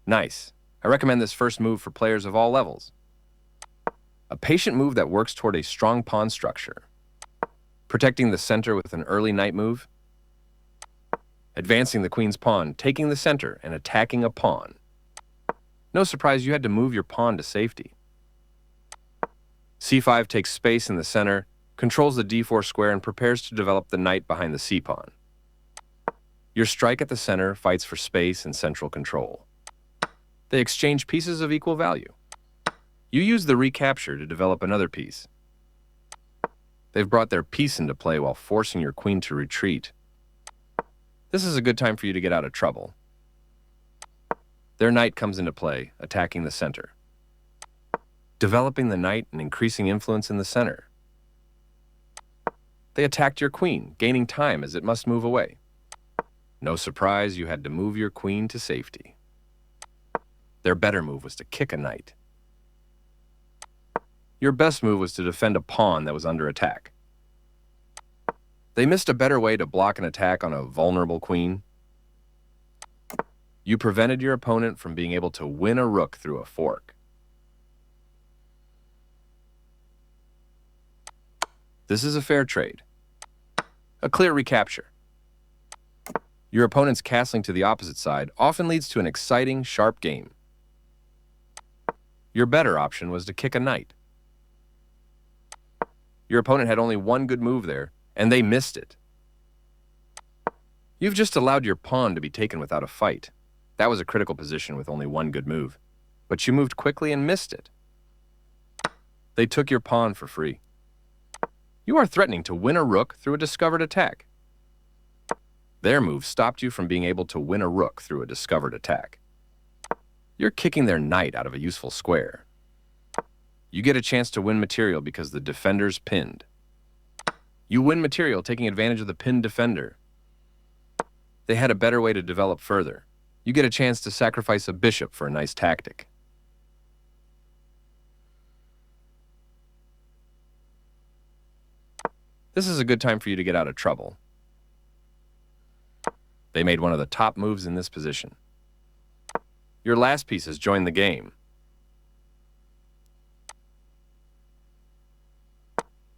Nice. I recommend this first move for players of all levels. A patient move that works toward a strong pawn structure. Protecting the center with an early knight move. Advancing the queen's pawn, taking the center, and attacking a pawn. No surprise you had to move your pawn to safety. c5 takes space in the center, controls the d4 square, and prepares to develop the knight behind the c-pawn. Your strike at the center fights for space and central control. They exchange pieces of equal value. You use the recapture to develop another piece. They've brought their piece into play while forcing your queen to retreat. This is a good time for you to get out of trouble. Their knight comes into play, attacking the center. Developing the knight and increasing influence in the center. They attacked your queen, gaining time as it must move away. No surprise, you had to move your queen to safety. Their better move was to kick a knight. Your best move was to defend a pawn that was under attack. They missed a better way to block an attack on a vulnerable queen. You prevented your opponent from being able to win a rook through a fork. This is a fair trade. A clear recapture. Your opponent's castling to the opposite side often leads to an exciting, sharp game. Your better option was to kick a knight. Your opponent had only one good move there, and they missed it. You've just allowed your pawn to be taken without a fight. That was a critical position with only one good move, but you moved quickly and missed it. They took your pawn for free. You are threatening to win a rook through a discovered attack. Their move stopped you from being able to win a rook through a discovered attack. You're kicking their knight out of a useful square. You get a chance to win material because the defender's pinned. You win material taking advantage of the pinned defender. They had a better way to develop further. You get a chance to sacrifice a bishop for a nice tactic. This is a good time for you to get out of trouble. They made one of the top moves in this position. Your last piece has joined the game.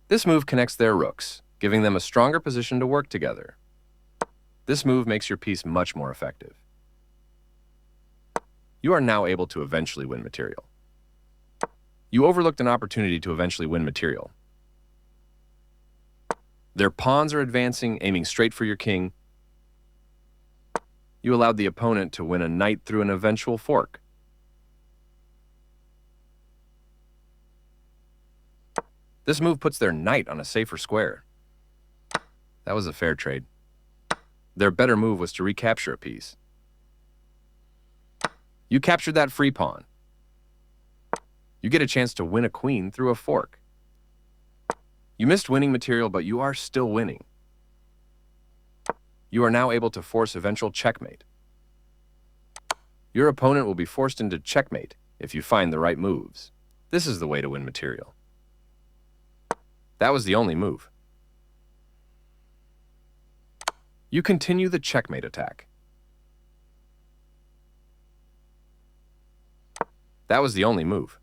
This move connects their rooks, giving them a stronger position to work together. This move makes your piece much more effective. You are now able to eventually win material. You overlooked an opportunity to eventually win material. Their pawns are advancing, aiming straight for your king. You allowed the opponent to win a knight through an eventual fork. This move puts their knight on a safer square. That was a fair trade. Their better move was to recapture a piece. You captured that free pawn. You get a chance to win a queen through a fork. You missed winning material, but you are still winning. You are now able to force eventual checkmate. Your opponent will be forced into checkmate if you find the right moves. This is the way to win material. That was the only move. You continue the checkmate attack. That was the only move.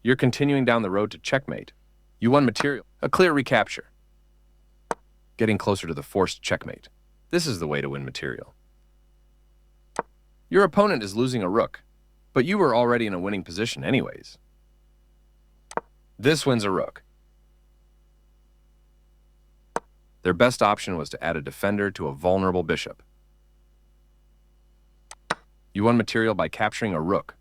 You're continuing down the road to checkmate. You won material, a clear recapture. Getting closer to the forced checkmate. This is the way to win material. Your opponent is losing a rook, but you were already in a winning position anyways. This wins a rook. Their best option was to add a defender to a vulnerable bishop. You won material by capturing a rook.